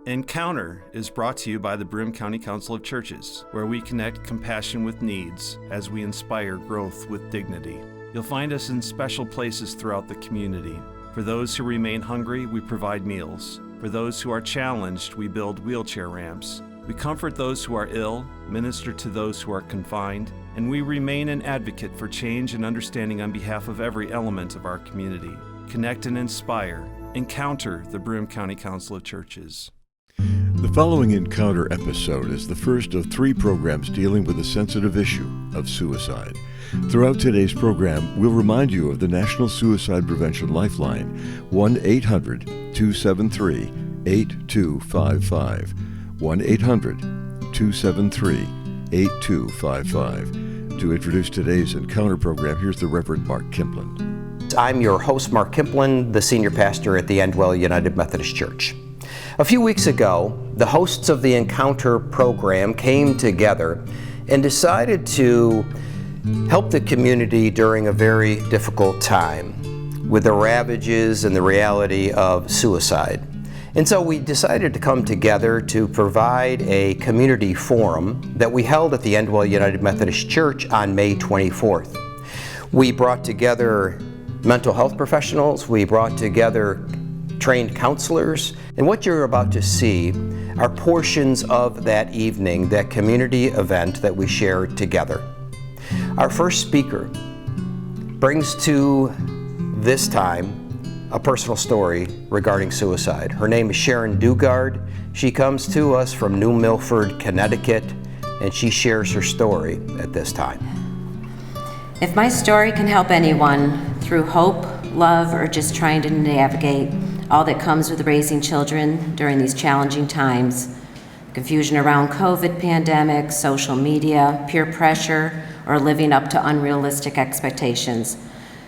Encounter is brought to you by the Broome County Council of Churches, where we connect compassion with needs as we inspire growth with dignity. You'll find us in special places throughout the community. For those who remain hungry, we provide meals. For those who are challenged, we build wheelchair ramps. We comfort those who are ill, minister to those who are confined, and we remain an advocate for change and understanding on behalf of every element of our community. Connect and inspire. Encounter the Broome County Council of Churches. The following Encounter episode is the first of 3 programs dealing with the sensitive issue of suicide. Throughout today's program, we'll remind you of the National Suicide Prevention Lifeline, 1-800-273-8255, 1-800-273-8255. To introduce today's Encounter program, here's the Reverend Mark Kimpland. I'm your host, Mark Kimpland, the senior pastor at the Endwell United Methodist Church. A few weeks ago, the hosts of the Encounter program came together and decided to help the community during a very difficult time with the ravages and the reality of suicide. And so we decided to come together to provide a community forum that we held at the Endwell United Methodist Church on May 24th. We brought together mental health professionals, we brought together trained counselors, and what you're about to see are portions of that evening, that community event that we shared together. Our first speaker brings to this time a personal story regarding suicide. Her name is Sharon Dugard. She comes to us from New Milford, Connecticut, and she shares her story at this time. If my story can help anyone through hope, love, or just trying to navigate all that comes with raising children during these challenging times, confusion around COVID pandemic, social media, peer pressure, or living up to unrealistic expectations,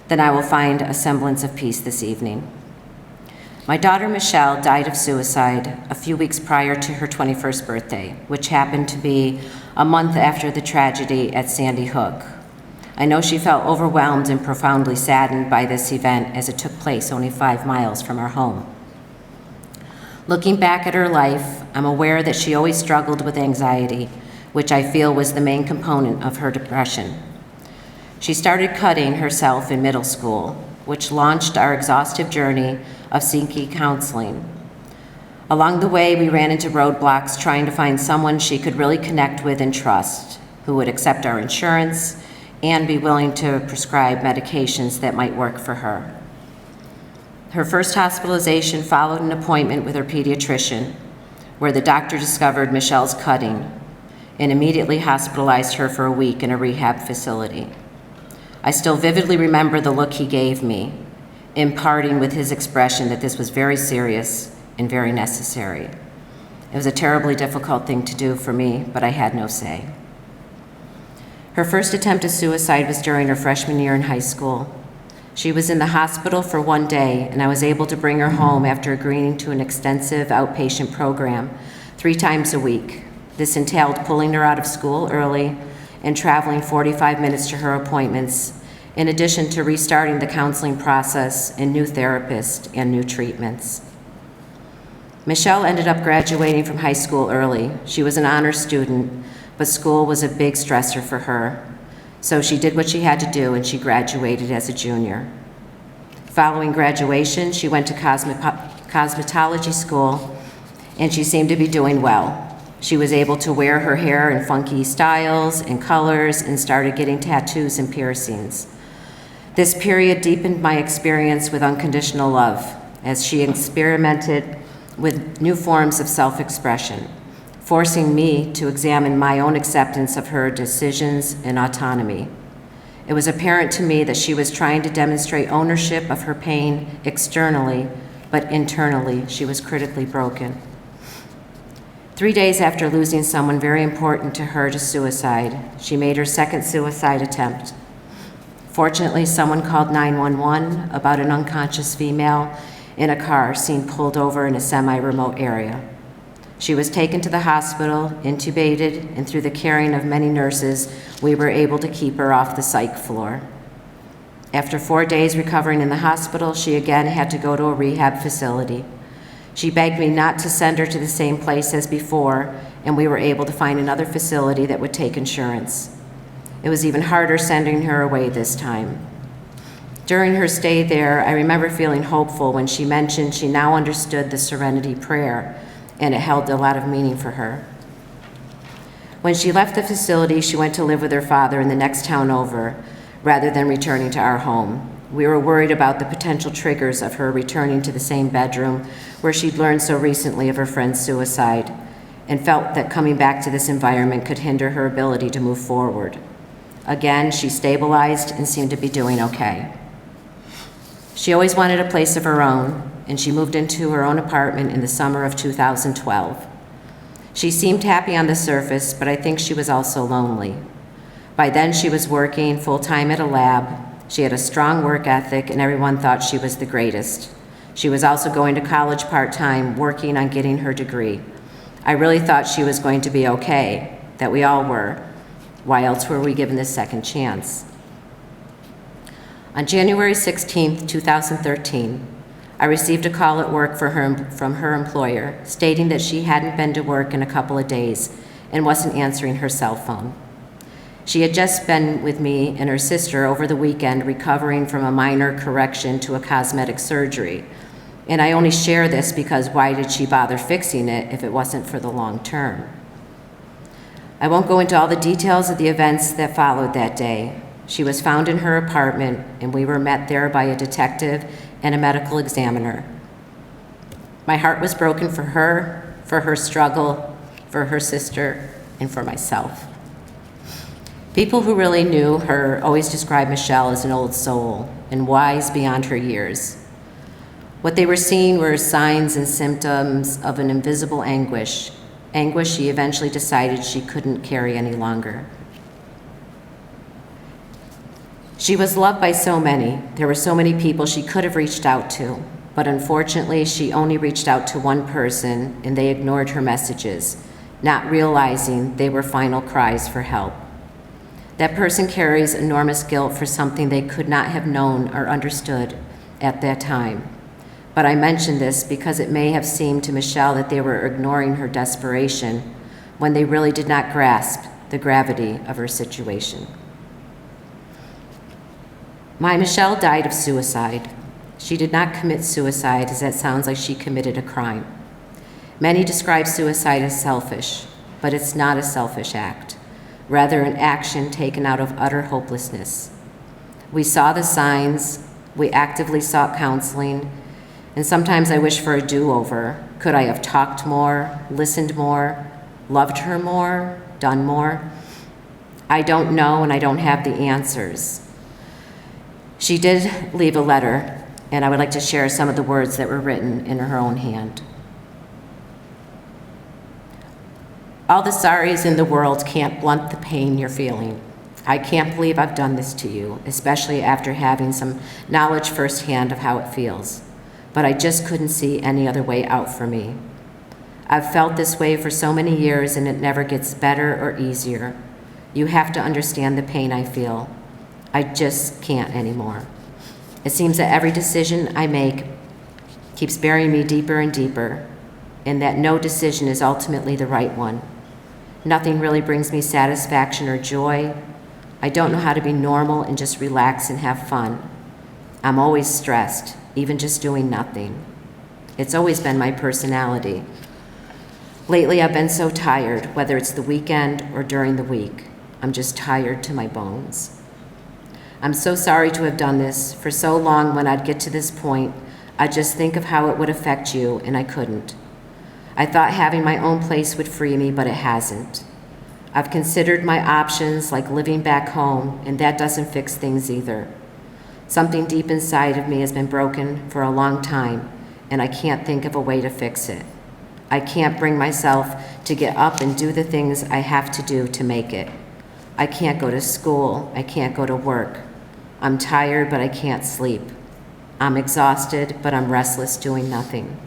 then I will find a semblance of peace this evening. My daughter Michelle died of suicide a few weeks prior to her 21st birthday, which happened to be a month after the tragedy at Sandy Hook. I know she felt overwhelmed and profoundly saddened by this event as it took place only 5 miles from our home. Looking back at her life, I'm aware that she always struggled with anxiety, which I feel was the main component of her depression. She started cutting herself in middle school, which launched our exhaustive journey of seeking counseling. Along the way, we ran into roadblocks trying to find someone she could really connect with and trust, who would accept our insurance and be willing to prescribe medications that might work for her. Her first hospitalization followed an appointment with her pediatrician, where the doctor discovered Michelle's cutting and immediately hospitalized her for a week in a rehab facility. I still vividly remember the look he gave me, imparting with his expression that this was very serious and very necessary. It was a terribly difficult thing to do for me, but I had no say. Her first attempt at suicide was during her freshman year in high school. She was in the hospital for 1 day, and I was able to bring her home after agreeing to an extensive outpatient program 3 times a week. This entailed pulling her out of school early and traveling 45 minutes to her appointments, in addition to restarting the counseling process and new therapists and new treatments. Michelle ended up graduating from high school early. She was an honor student, but school was a big stressor for her. So she did what she had to do, and she graduated as a junior. Following graduation, she went to cosmetology school, and she seemed to be doing well. She was able to wear her hair in funky styles and colors and started getting tattoos and piercings. This period deepened my experience with unconditional love as she experimented with new forms of self-expression, forcing me to examine my own acceptance of her decisions and autonomy. It was apparent to me that she was trying to demonstrate ownership of her pain externally, but internally she was critically broken. 3 days after losing someone very important to her to suicide, she made her second suicide attempt. Fortunately, someone called 911 about an unconscious female in a car seen pulled over in a semi-remote area. She was taken to the hospital, intubated, and through the caring of many nurses, we were able to keep her off the psych floor. After 4 days recovering in the hospital, she again had to go to a rehab facility. She begged me not to send her to the same place as before, and we were able to find another facility that would take insurance. It was even harder sending her away this time. During her stay there, I remember feeling hopeful when she mentioned she now understood the Serenity Prayer, and it held a lot of meaning for her. When she left the facility, she went to live with her father in the next town over, rather than returning to our home. We were worried about the potential triggers of her returning to the same bedroom where she'd learned so recently of her friend's suicide, and felt that coming back to this environment could hinder her ability to move forward. Again, she stabilized and seemed to be doing okay. She always wanted a place of her own, and she moved into her own apartment in the summer of 2012. She seemed happy on the surface, but I think she was also lonely. By then, she was working full-time at a lab. She had a strong work ethic, and everyone thought she was the greatest. She was also going to college part-time, working on getting her degree. I really thought she was going to be okay, that we all were. Why else were we given this second chance? On January 16, 2013, I received a call at work from her employer stating that she hadn't been to work in a couple of days and wasn't answering her cell phone. She had just been with me and her sister over the weekend recovering from a minor correction to a cosmetic surgery. And I only share this because why did she bother fixing it if it wasn't for the long term? I won't go into all the details of the events that followed that day. She was found in her apartment, and we were met there by a detective and a medical examiner. My heart was broken for her struggle, for her sister, and for myself. People who really knew her always described Michelle as an old soul and wise beyond her years. What they were seeing were signs and symptoms of an invisible anguish she eventually decided she couldn't carry any longer. She was loved by so many. There were so many people she could have reached out to, but unfortunately, she only reached out to one person, and they ignored her messages, not realizing they were final cries for help. That person carries enormous guilt for something they could not have known or understood at that time. But I mention this because it may have seemed to Michelle that they were ignoring her desperation when they really did not grasp the gravity of her situation. My Michelle died of suicide. She did not commit suicide, as that sounds like she committed a crime. Many describe suicide as selfish, but it's not a selfish act, rather an action taken out of utter hopelessness. We saw the signs, we actively sought counseling, and sometimes I wish for a do-over. Could I have talked more, listened more, loved her more, done more? I don't know, and I don't have the answers. She did leave a letter, and I would like to share some of the words that were written in her own hand. All the sorries in the world can't blunt the pain you're feeling. I can't believe I've done this to you, especially after having some knowledge firsthand of how it feels. But I just couldn't see any other way out for me. I've felt this way for so many years, and it never gets better or easier. You have to understand the pain I feel. I just can't anymore. It seems that every decision I make keeps burying me deeper and deeper, and that no decision is ultimately the right one. Nothing really brings me satisfaction or joy. I don't know how to be normal and just relax and have fun. I'm always stressed, even just doing nothing. It's always been my personality. Lately, I've been so tired, whether it's the weekend or during the week. I'm just tired to my bones. I'm so sorry to have done this. For so long, when I'd get to this point, I'd just think of how it would affect you, and I couldn't. I thought having my own place would free me, but it hasn't. I've considered my options, like living back home, and that doesn't fix things either. Something deep inside of me has been broken for a long time, and I can't think of a way to fix it. I can't bring myself to get up and do the things I have to do to make it. I can't go to school. I can't go to work. I'm tired, but I can't sleep. I'm exhausted, but I'm restless doing nothing.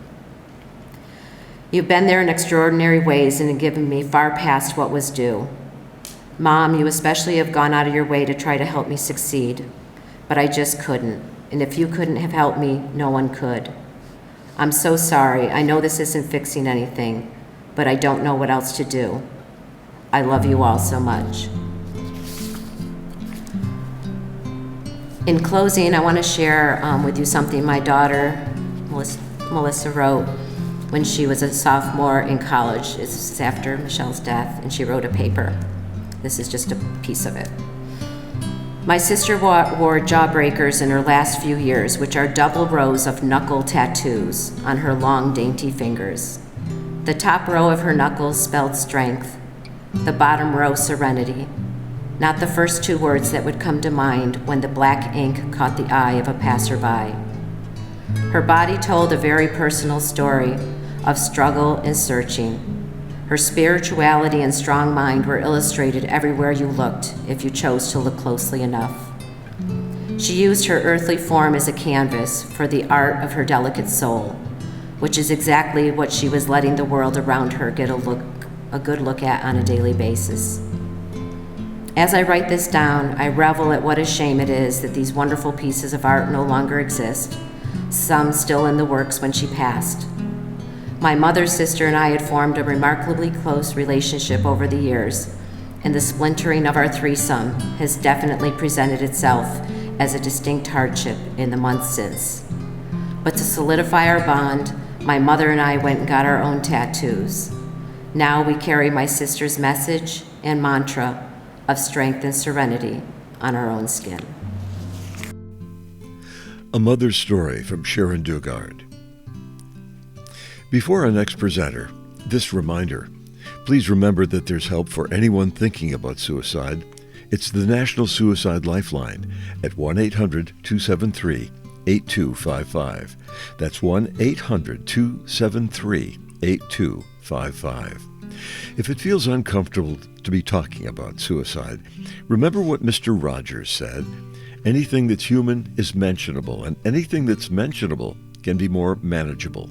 You've been there in extraordinary ways and have given me far past what was due. Mom, you especially have gone out of your way to try to help me succeed, but I just couldn't. And if you couldn't have helped me, no one could. I'm so sorry. I know this isn't fixing anything, but I don't know what else to do. I love you all so much. In closing, I want to share with you something my daughter, Melissa, wrote when she was a sophomore in college. This is after Michelle's death, and she wrote a paper. This is just a piece of it. My sister wore jawbreakers in her last few years, which are double rows of knuckle tattoos on her long, dainty fingers. The top row of her knuckles spelled strength, the bottom row serenity, not the first two words that would come to mind when the black ink caught the eye of a passerby. Her body told a very personal story of struggle and searching. Her spirituality and strong mind were illustrated everywhere you looked, if you chose to look closely enough. She used her earthly form as a canvas for the art of her delicate soul, which is exactly what she was letting the world around her get a good look at on a daily basis. As I write this down, I revel at what a shame it is that these wonderful pieces of art no longer exist, some still in the works when she passed. My mother's sister and I had formed a remarkably close relationship over the years, and the splintering of our threesome has definitely presented itself as a distinct hardship in the months since. But to solidify our bond, my mother and I went and got our own tattoos. Now we carry my sister's message and mantra of strength and serenity on our own skin. A Mother's Story from Sharon Dugard. Before our next presenter, this reminder. Please remember that there's help for anyone thinking about suicide. It's the National Suicide Lifeline at 1-800-273-8255. That's 1-800-273-8255. If it feels uncomfortable to be talking about suicide, remember what Mr. Rogers said. Anything that's human is mentionable, and anything that's mentionable can be more manageable.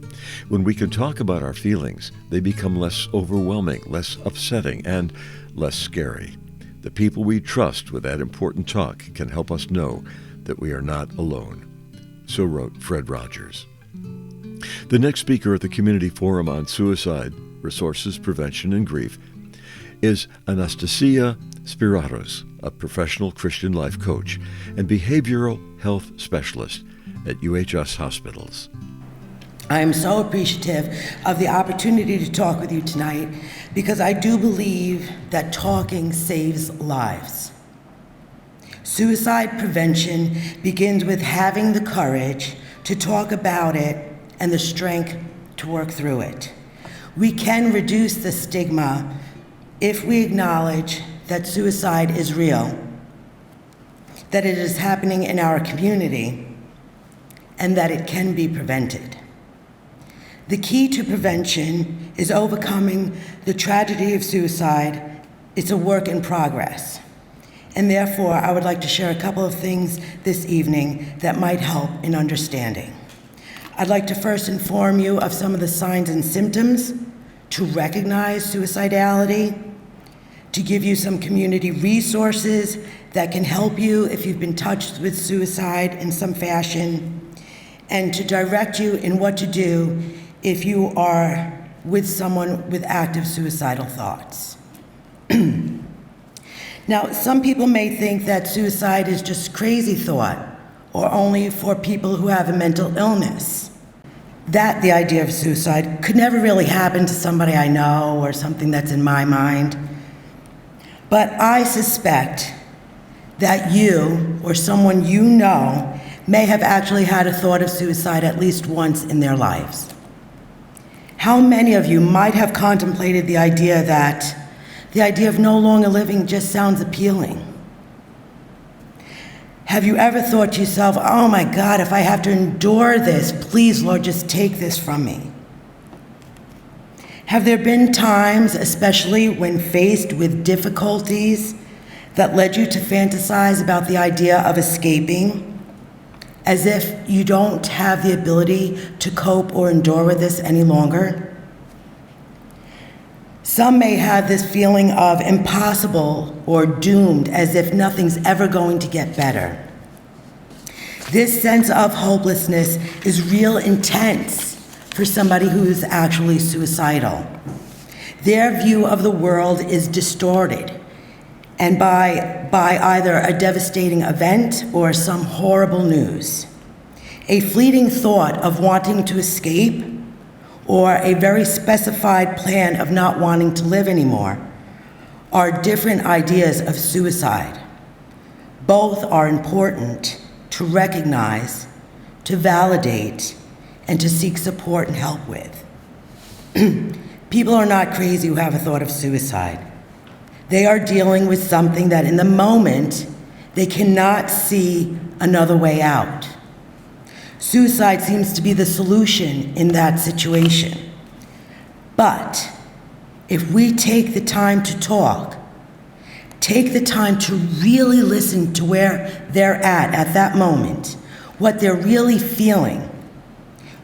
When we can talk about our feelings, they become less overwhelming, less upsetting, and less scary. The people we trust with that important talk can help us know that we are not alone. So wrote Fred Rogers. The next speaker at the Community Forum on Suicide, Resources, Prevention, and Grief is Anastasia Spiratos, a professional Christian life coach and behavioral health specialist at UHS hospitals. I am so appreciative of the opportunity to talk with you tonight because I do believe that talking saves lives. Suicide prevention begins with having the courage to talk about it and the strength to work through it. We can reduce the stigma if we acknowledge that suicide is real, that it is happening in our community, and that it can be prevented. The key to prevention is overcoming the tragedy of suicide. It's a work in progress. And therefore, I would like to share a couple of things this evening that might help in understanding. I'd like to first inform you of some of the signs and symptoms to recognize suicidality, to give you some community resources that can help you if you've been touched with suicide in some fashion, and to direct you in what to do if you are with someone with active suicidal thoughts. Now, some people may think that suicide is just crazy thought or only for people who have a mental illness. That the idea of suicide could never really happen to somebody I know or something that's in my mind. But I suspect that you or someone you know may have actually had a thought of suicide at least once in their lives. How many of you might have contemplated the idea of no longer living just sounds appealing? Have you ever thought to yourself, oh my God, if I have to endure this, please, Lord, just take this from me? Have there been times, especially when faced with difficulties, that led you to fantasize about the idea of escaping, as if you don't have the ability to cope or endure with this any longer? Some may have this feeling of impossible or doomed, as if nothing's ever going to get better. This sense of hopelessness is real intense for somebody who's actually suicidal. Their view of the world is distorted, and by either a devastating event or some horrible news. A fleeting thought of wanting to escape or a very specified plan of not wanting to live anymore are different ideas of suicide. Both are important to recognize, to validate, and to seek support and help with. People are not crazy who have a thought of suicide. They are dealing with something that in the moment, they cannot see another way out. Suicide seems to be the solution in that situation. But if we take the time to talk, take the time to really listen to where they're at that moment, what they're really feeling,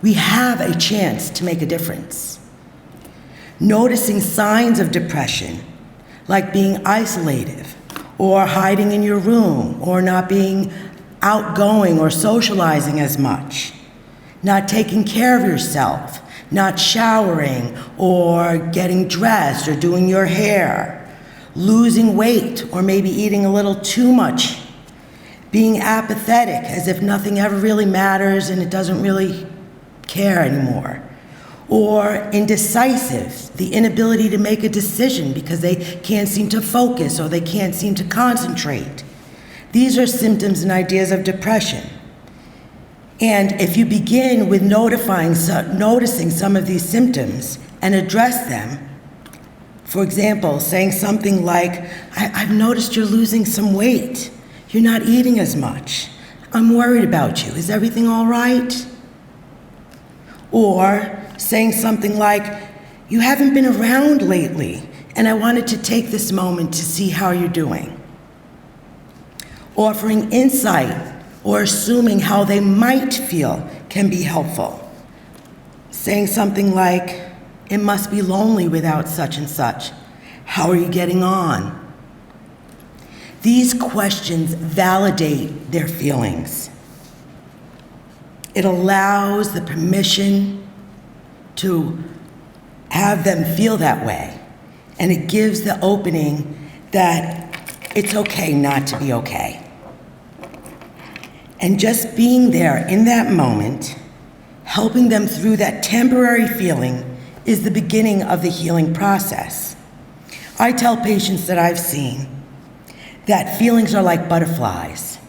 we have a chance to make a difference. Noticing signs of depression, like being isolated, or hiding in your room, or not being outgoing or socializing as much, not taking care of yourself, not showering or getting dressed or doing your hair, losing weight or maybe eating a little too much, being apathetic as if nothing ever really matters and it doesn't really care anymore, or indecisive, the inability to make a decision because they can't seem to focus or they can't seem to concentrate. These are symptoms and ideas of depression. And if you begin with noticing some of these symptoms and address them, for example, saying something like, I've noticed you're losing some weight. You're not eating as much. I'm worried about you. Is everything all right? Or saying something like, you haven't been around lately, and I wanted to take this moment to see how you're doing. Offering insight or assuming how they might feel can be helpful. Saying something like, it must be lonely without such and such. How are you getting on? These questions validate their feelings. It allows the permission to have them feel that way, and it gives the opening that it's okay not to be okay. And just being there in that moment, helping them through that temporary feeling, is the beginning of the healing process. I tell patients that I've seen that feelings are like butterflies.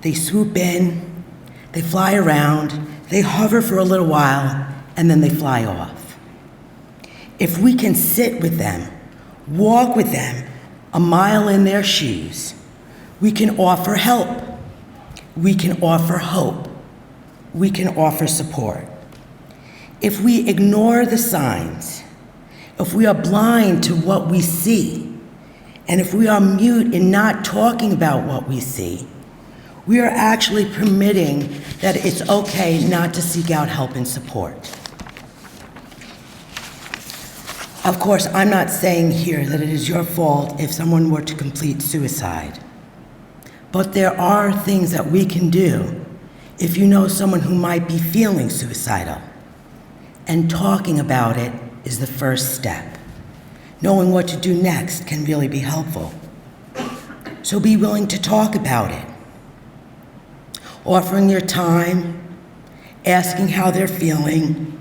They swoop in, they fly around, they hover for a little while, and then they fly off. If we can sit with them, walk with them a mile in their shoes, we can offer help, we can offer hope, we can offer support. If we ignore the signs, if we are blind to what we see, and if we are mute in not talking about what we see, we are actually permitting that it's okay not to seek out help and support. Of course, I'm not saying here that it is your fault if someone were to complete suicide. But there are things that we can do if you know someone who might be feeling suicidal. And talking about it is the first step. Knowing what to do next can really be helpful. So be willing to talk about it. Offering your time, asking how they're feeling,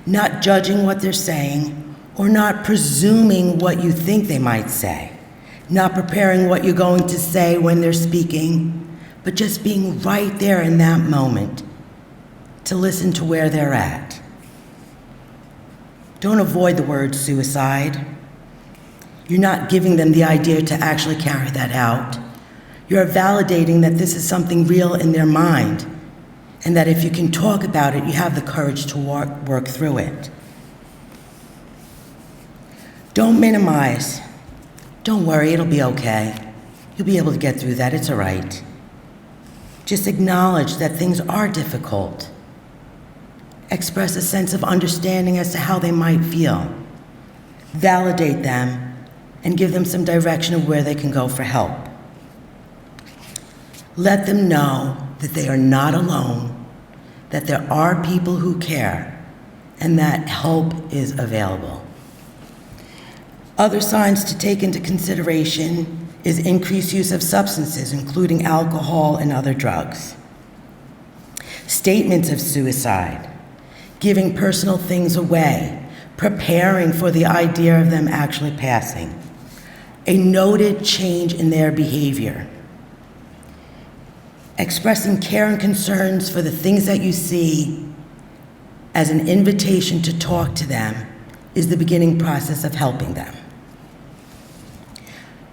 not judging what they're saying, or not presuming what you think they might say, not preparing what you're going to say when they're speaking, but just being right there in that moment to listen to where they're at. Don't avoid the word suicide. You're not giving them the idea to actually carry that out. You're validating that this is something real in their mind, and that if you can talk about it, you have the courage to work through it. Don't minimize. Don't worry, it'll be okay. You'll be able to get through that, it's all right. Just acknowledge that things are difficult. Express a sense of understanding as to how they might feel. Validate them and give them some direction of where they can go for help. Let them know that they are not alone, that there are people who care, and that help is available. Other signs to take into consideration is increased use of substances, including alcohol and other drugs. Statements of suicide, giving personal things away, preparing for the idea of them actually passing. A noted change in their behavior. Expressing care and concerns for the things that you see as an invitation to talk to them is the beginning process of helping them.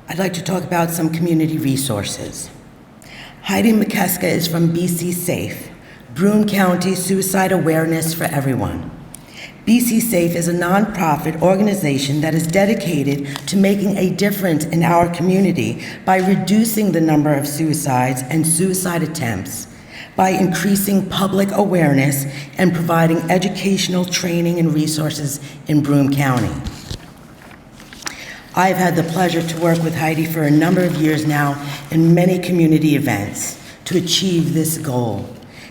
I'd like to talk about some community resources. Heidi McKeska is from BC Safe, Broome County Suicide Awareness for Everyone. BC Safe is a nonprofit organization that is dedicated to making a difference in our community by reducing the number of suicides and suicide attempts, by increasing public awareness and providing educational training and resources in Broome County. I've had the pleasure to work with Heidi for a number of years now in many community events to achieve this goal.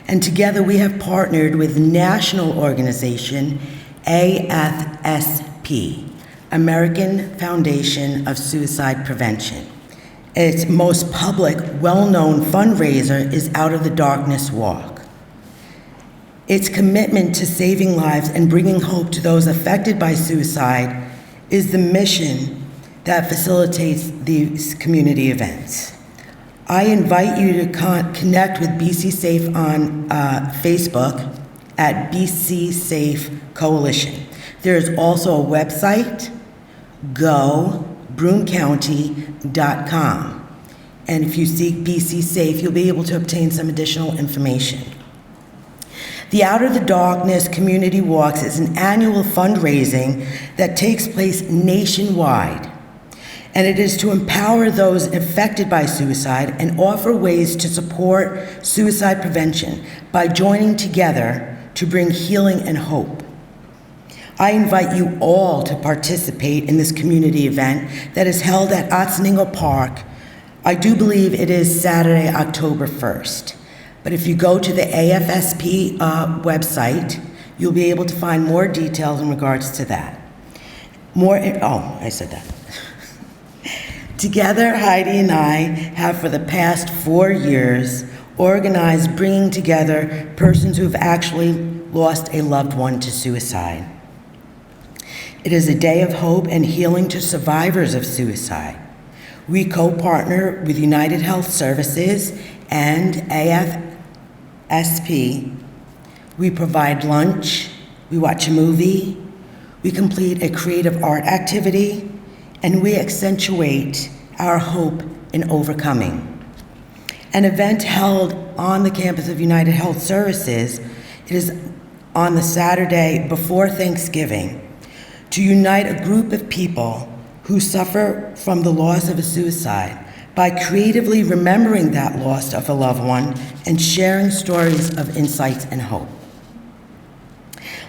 And together we have partnered with national organization AFSP, American Foundation of Suicide Prevention. Its most public, well-known fundraiser is Out of the Darkness Walk. Its commitment to saving lives and bringing hope to those affected by suicide is the mission that facilitates these community events. I invite you to connect with BC Safe on Facebook at BC Safe Coalition. There is also a website, GoBroomeCounty.com. And if you seek BC Safe, you'll be able to obtain some additional information. The Out of the Darkness Community Walks is an annual fundraising that takes place nationwide. And it is to empower those affected by suicide and offer ways to support suicide prevention by joining together to bring healing and hope. I invite you all to participate in this community event that is held at Otsiningo Park. I do believe it is Saturday, October 1st. But if you go to the AFSP website, you'll be able to find more details in regards to that. I said that. Together, Heidi and I have for the past 4 years organized bringing together persons who have actually lost a loved one to suicide. It is a day of hope and healing to survivors of suicide. We co-partner with United Health Services and AFSP. We provide lunch, we watch a movie, we complete a creative art activity, and we accentuate our hope in overcoming. An event held on the campus of United Health Services, it is on the Saturday before Thanksgiving, to unite a group of people who suffer from the loss of a suicide by creatively remembering that loss of a loved one and sharing stories of insights and hope.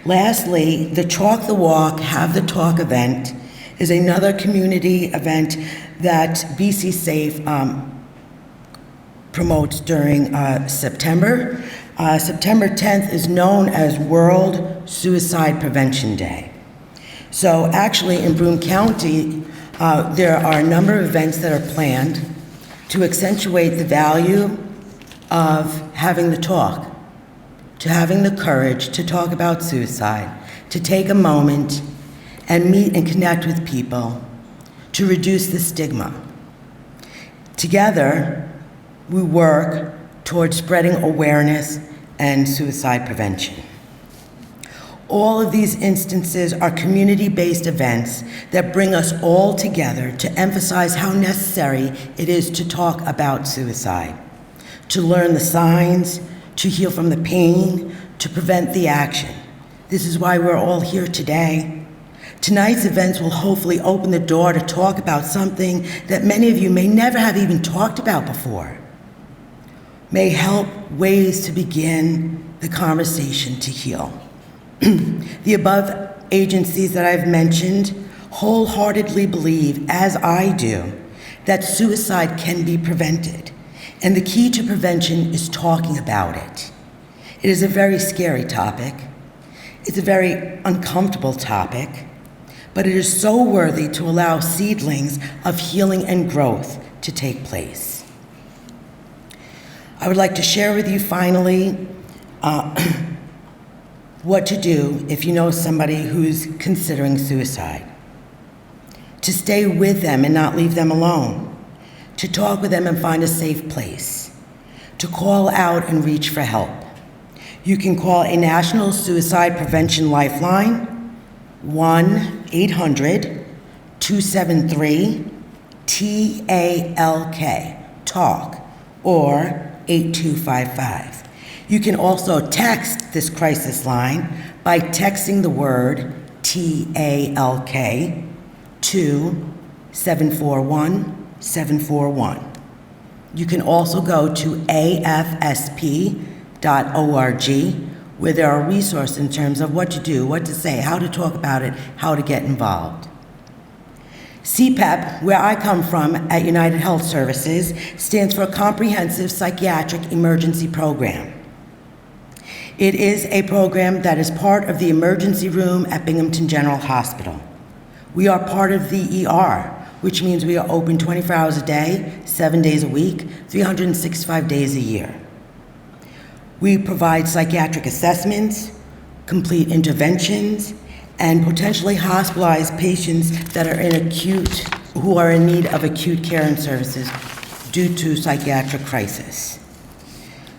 Lastly, the Chalk the Walk, Have the Talk event is another community event that BC Safe promotes during September. September 10th is known as World Suicide Prevention Day. So actually in Broome County, there are a number of events that are planned to accentuate the value of having the talk, to having the courage to talk about suicide, to take a moment and meet and connect with people to reduce the stigma. Together, we work towards spreading awareness and suicide prevention. All of these instances are community-based events that bring us all together to emphasize how necessary it is to talk about suicide, to learn the signs, to heal from the pain, to prevent the action. This is why we're all here today. Tonight's events will hopefully open the door to talk about something that many of you may never have even talked about before, may help ways to begin the conversation to heal. The above agencies that I've mentioned wholeheartedly believe, as I do, that suicide can be prevented, and the key to prevention is talking about it. It is a very scary topic. It's a very uncomfortable topic, but it is so worthy to allow seedlings of healing and growth to take place. I would like to share with you finally what to do if you know somebody who's considering suicide. To stay with them and not leave them alone. To talk with them and find a safe place. To call out and reach for help. You can call a National Suicide Prevention Lifeline, 1-800-273-TALK, TALK, or 8255. You can also text this crisis line by texting the word TALK to 741-741. You can also go to afsp.org, where there are resources in terms of what to do, what to say, how to talk about it, how to get involved. CPEP, where I come from at United Health Services, stands for Comprehensive Psychiatric Emergency Program. It is a program that is part of the emergency room at Binghamton General Hospital. We are part of the ER, which means we are open 24 hours a day, 7 days a week, 365 days a year. We provide psychiatric assessments, complete interventions, and potentially hospitalized patients that are who are in need of acute care and services due to psychiatric crisis.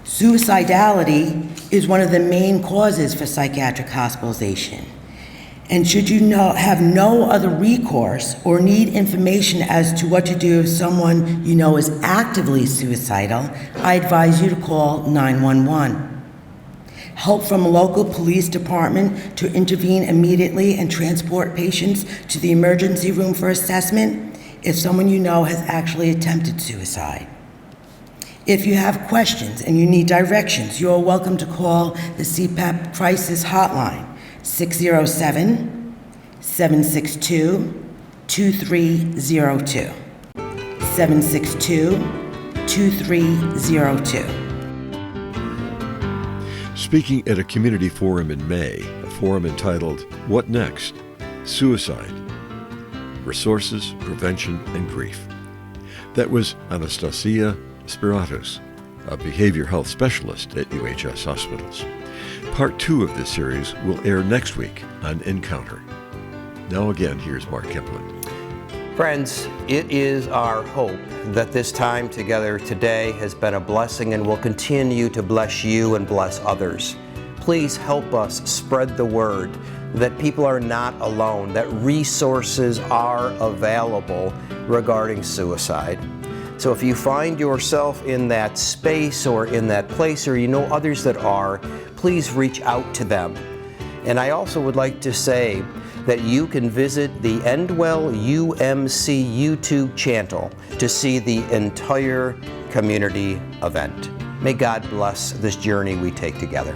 Suicidality is one of the main causes for psychiatric hospitalization. And should you have no other recourse or need information as to what to do if someone you know is actively suicidal, I advise you to call 911. Help from a local police department to intervene immediately and transport patients to the emergency room for assessment if someone you know has actually attempted suicide. If you have questions and you need directions, you are welcome to call the CPEP Crisis Hotline, 607-762-2302. 762-2302. Speaking at a community forum in May, a forum entitled, What Next? Suicide, Resources, Prevention, and Grief. That was Anastasia Spiratus, a behavior health specialist at UHS Hospitals. Part 2 of this series will air next week on Encounter. Now again, here's Mark Kimpland. Friends, it is our hope that this time together today has been a blessing and will continue to bless you and bless others. Please help us spread the word that people are not alone, that resources are available regarding suicide. So if you find yourself in that space or in that place, or you know others that are, please reach out to them. And I also would like to say that you can visit the Endwell UMC YouTube channel to see the entire community event. May God bless this journey we take together.